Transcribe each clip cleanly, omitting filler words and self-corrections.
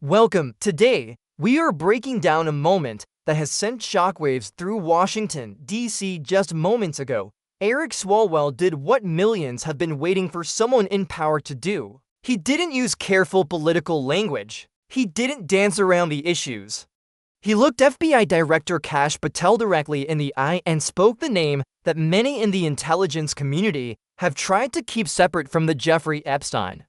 Welcome. Today, we are breaking down a moment that has sent shockwaves through Washington, D.C. just moments ago. Eric Swalwell did what millions have been waiting for someone in power to do. He didn't use careful political language. He didn't dance around the issues. He looked FBI Director Kash Patel directly in the eye and spoke the name that many in the intelligence community have tried to keep separate from the Jeffrey Epstein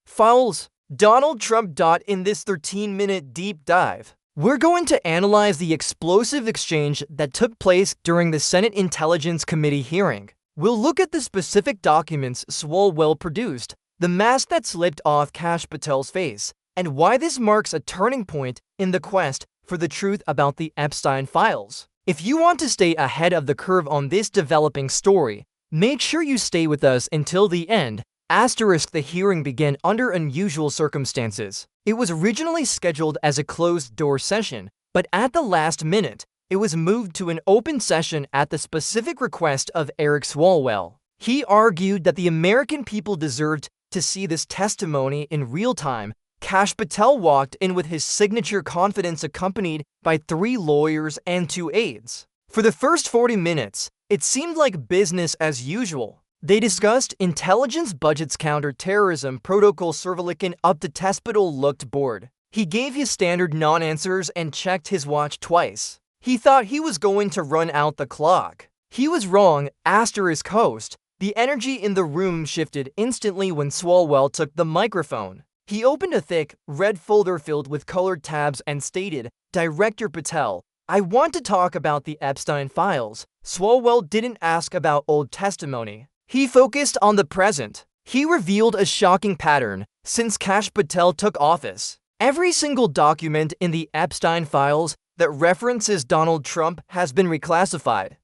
files. Donald Trump. In this 13-minute deep dive, we're going to analyze the explosive exchange that took place during the Senate Intelligence Committee hearing. We'll look at the specific documents Swalwell produced, the mask that slipped off Kash Patel's face, and why this marks a turning point in the quest for the truth about the Epstein files. If you want to stay ahead of the curve on this developing story, make sure you stay with us until the end. The hearing began under unusual circumstances. It was originally scheduled as a closed-door session, but at the last minute, it was moved to an open session at the specific request of Eric Swalwell. He argued that the American people deserved to see this testimony in real time. Kash Patel walked in with his signature confidence accompanied by 3 lawyers and 2 aides. For the first 40 minutes, it seemed like business as usual. They discussed intelligence budgets, counter-terrorism protocol. Surveillant up to Tespedal looked bored. He gave his standard non-answers and checked his watch twice. He thought he was going to run out the clock. He was wrong. Host. The energy in the room shifted instantly when Swalwell took the microphone. He opened a thick, red folder filled with colored tabs and stated, "Director Patel, I want to talk about the Epstein files." Swalwell didn't ask about old testimony. He focused on the present. He revealed a shocking pattern since Kash Patel took office. Every single document in the Epstein files that references Donald Trump has been reclassified.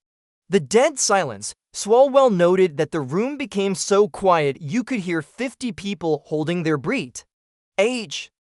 The dead silence. Swalwell noted that the room became so quiet you could hear 50 people holding their breath.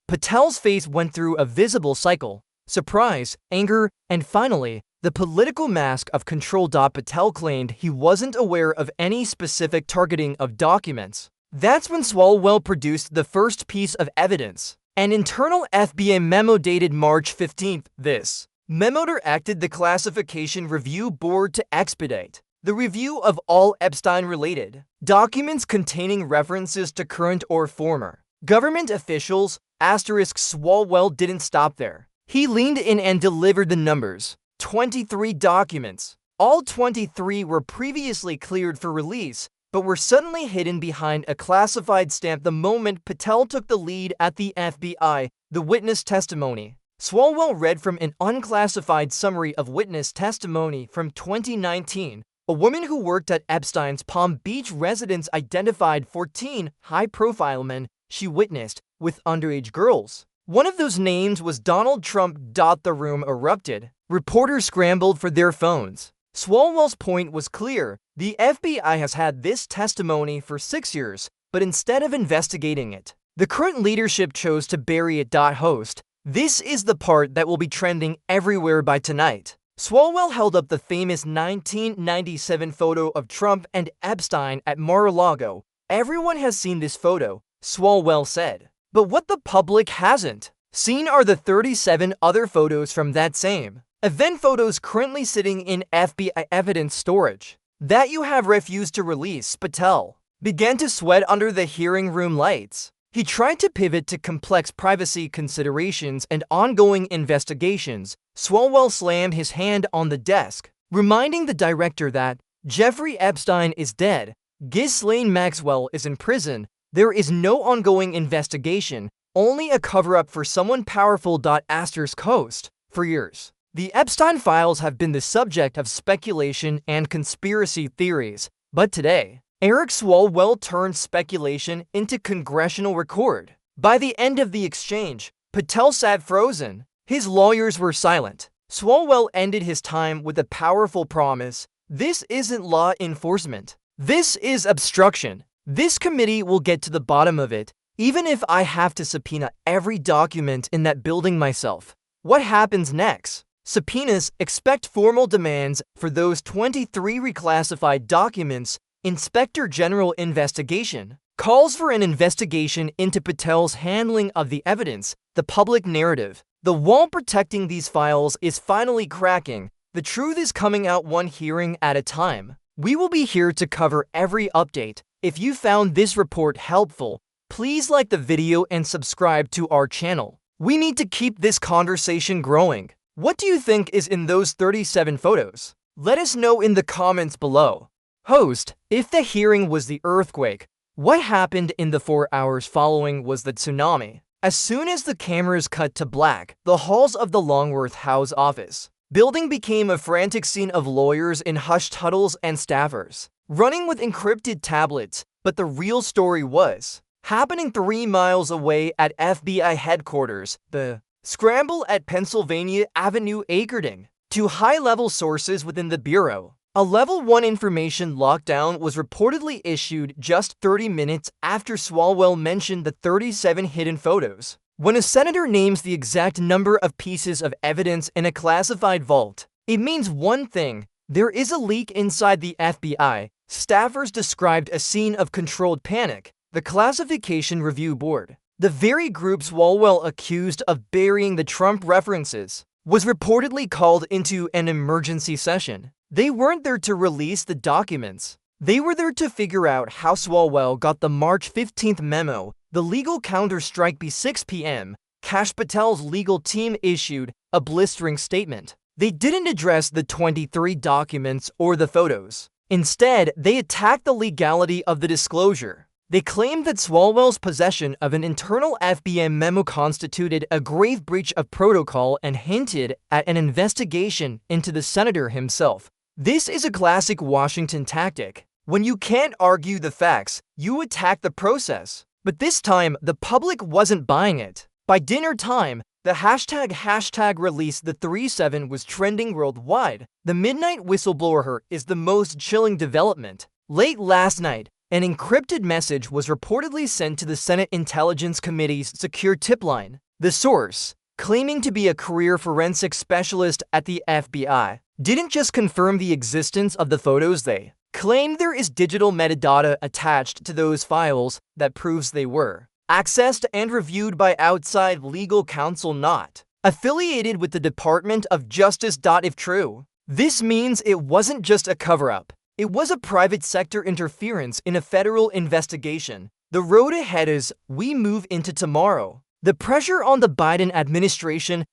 Patel's face went through a visible cycle: surprise, anger, and finally, the political mask of control. Patel claimed he wasn't aware of any specific targeting of documents. That's when Swalwell produced the first piece of evidence, an internal FBI memo dated March 15th. This memo directed the Classification Review Board to expedite the review of all Epstein-related documents containing references to current or former government officials. Swalwell didn't stop there. He leaned in and delivered the numbers. 23 documents. All 23 were previously cleared for release, but were suddenly hidden behind a classified stamp the moment Patel took the lead at the FBI. The witness testimony. Swalwell read from an unclassified summary of witness testimony from 2019. A woman who worked at Epstein's Palm Beach residence identified 14 high-profile men she witnessed with underage girls. One of those names was Donald Trump. The room erupted. Reporters scrambled for their phones. Swalwell's point was clear. The FBI has had this testimony for 6 years, but instead of investigating it, the current leadership chose to bury it. Host. This is the part that will be trending everywhere by tonight. Swalwell held up the famous 1997 photo of Trump and Epstein at Mar-a-Lago. Everyone has seen this photo, Swalwell said. But what the public hasn't seen are the 37 other photos from that same event, photos currently sitting in FBI evidence storage that you have refused to release. Patel began to sweat under the hearing room lights. He tried to pivot to complex privacy considerations and ongoing investigations. Swalwell slammed his hand on the desk, reminding the director that Jeffrey Epstein is dead. Ghislaine Maxwell is in prison. There is no ongoing investigation, only a cover-up for someone powerful. Host. For years, the Epstein files have been the subject of speculation and conspiracy theories, but today, Eric Swalwell turned speculation into congressional record. By the end of the exchange, Patel sat frozen. His lawyers were silent. Swalwell ended his time with a powerful promise: "This isn't law enforcement. This is obstruction. This committee will get to the bottom of it, even if I have to subpoena every document in that building myself." What happens next? Subpoenas. Expect formal demands for those 23 reclassified documents. Inspector General investigation. calls for an investigation into Patel's handling of the evidence, the public narrative. The wall protecting these files is finally cracking. The truth is coming out one hearing at a time. We will be here to cover every update. If you found this report helpful, please like the video and subscribe to our channel. We need to keep this conversation growing. What do you think is in those 37 photos? Let us know in the comments below. Host, if the hearing was the earthquake, what happened in the 4 hours following was the tsunami. As soon as the cameras cut to black, the halls of the Longworth House office building became a frantic scene of lawyers in hushed huddles and staffers, running with encrypted tablets. But the real story was happening 3 miles away at FBI headquarters, the scramble at Pennsylvania Avenue Acarding. To high-level sources within the Bureau, a Level 1 information lockdown was reportedly issued just 30 minutes after Swalwell mentioned the 37 hidden photos. When a senator names the exact number of pieces of evidence in a classified vault, it means one thing: there is a leak inside the FBI. Staffers described a scene of controlled panic. The Classification Review Board, the very group Swalwell accused of burying the Trump references, was reportedly called into an emergency session. They weren't there to release the documents. They were there to figure out how Swalwell got the March 15th memo. The legal counter-strike by 6 p.m., Kash Patel's legal team issued a blistering statement. They didn't address the 23 documents or the photos. Instead, they attacked the legality of the disclosure. They claimed that Swalwell's possession of an internal FBI memo constituted a grave breach of protocol and hinted at an investigation into the senator himself. This is a classic Washington tactic. When you can't argue the facts, you attack the process. But this time, the public wasn't buying it. By dinner time, the hashtag release the 37 was trending worldwide. The midnight whistleblower is the most chilling development. Late last night, an encrypted message was reportedly sent to the Senate Intelligence Committee's secure tip line. The source, claiming to be a career forensic specialist at the FBI, didn't just confirm the existence of the photos, they claimed there is digital metadata attached to those files that proves they were accessed and reviewed by outside legal counsel not affiliated with the Department of Justice. If true, this means it wasn't just a cover-up. It was a private sector interference in a federal investigation. The road ahead is we move into tomorrow. The pressure on the Biden administration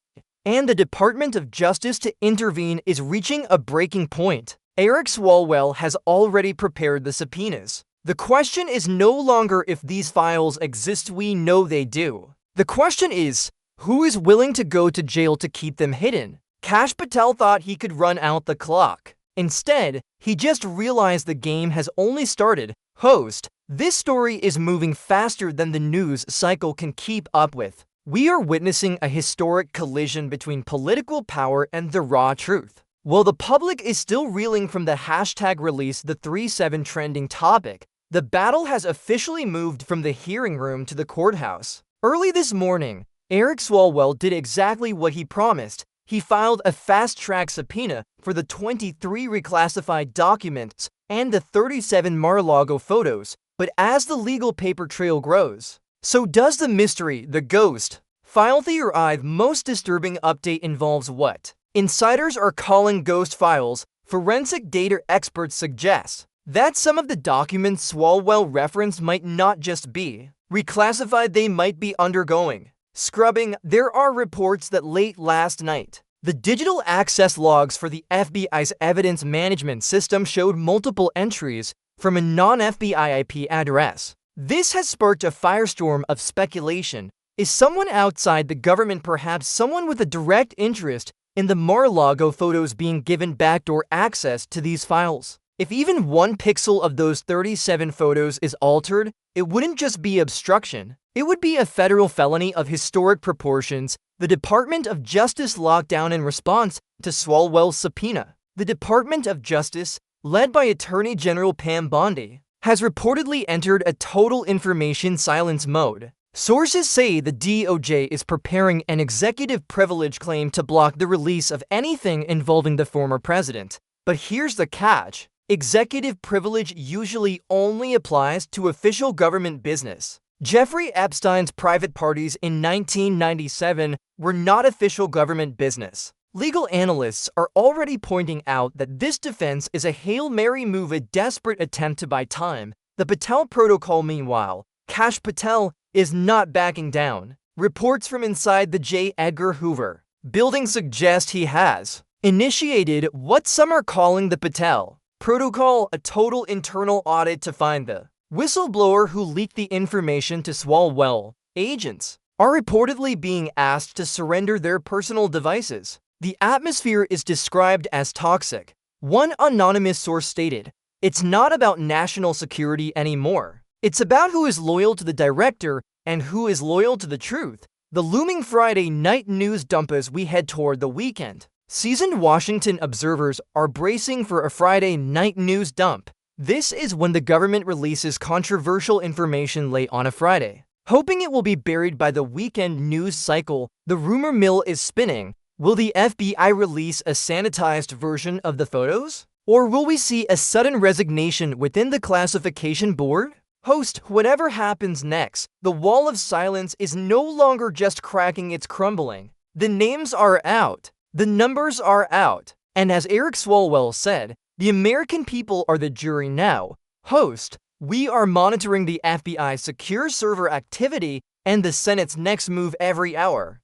and the Department of Justice to intervene is reaching a breaking point. Eric Swalwell has already prepared the subpoenas. The question is no longer if these files exist, we know they do. The question is, who is willing to go to jail to keep them hidden? Kash Patel thought he could run out the clock. Instead, he just realized the game has only started. Host, this story is moving faster than the news cycle can keep up with. We are witnessing a historic collision between political power and the raw truth. While the public is still reeling from the hashtag release the 37 trending topic, the battle has officially moved from the hearing room to the courthouse. Early this morning, Eric Swalwell did exactly what he promised. He filed a fast-track subpoena for the 23 reclassified documents and the 37 Mar-a-Lago photos. But as the legal paper trail grows, so does the mystery, the ghost. File theory. Most disturbing update involves what insiders are calling ghost files. Forensic data experts suggest that some of the documents Swalwell referenced might not just be reclassified, they might be undergoing scrubbing. There are reports that late last night, the digital access logs for the FBI's evidence management system showed multiple entries from a non-FBI IP address. This has sparked a firestorm of speculation. Is someone outside the government, perhaps someone with a direct interest in the Mar-a-Lago photos, being given backdoor access to these files? If even one pixel of those 37 photos is altered, it wouldn't just be obstruction. It would be a federal felony of historic proportions. The Department of Justice locked down in response to Swalwell's subpoena. The Department of Justice, led by Attorney General Pam Bondi, has reportedly entered a total information silence mode. Sources say the DOJ is preparing an executive privilege claim to block the release of anything involving the former president. But here's the catch. Executive privilege usually only applies to official government business. Jeffrey Epstein's private parties in 1997 were not official government business. Legal analysts are already pointing out that this defense is a Hail Mary move, a desperate attempt to buy time. The Patel Protocol, meanwhile, Kash Patel is not backing down. Reports from inside the J. Edgar Hoover building suggest he has initiated what some are calling the Patel Protocol, a total internal audit to find the whistleblower who leaked the information to Swalwell. Agents are reportedly being asked to surrender their personal devices. The atmosphere is described as toxic. One anonymous source stated, "It's not about national security anymore. It's about who is loyal to the director and who is loyal to the truth." The looming Friday night news dump as we head toward the weekend. Seasoned Washington observers are bracing for a Friday night news dump. This is when the government releases controversial information late on a Friday. Hoping it will be buried by the weekend news cycle, the rumor mill is spinning. Will the FBI release a sanitized version of the photos? Or will we see a sudden resignation within the classification board? Host, whatever happens next, the wall of silence is no longer just cracking, it's crumbling. The names are out. The numbers are out. And as Eric Swalwell said, the American people are the jury now. Host, we are monitoring the FBI's secure server activity and the Senate's next move every hour.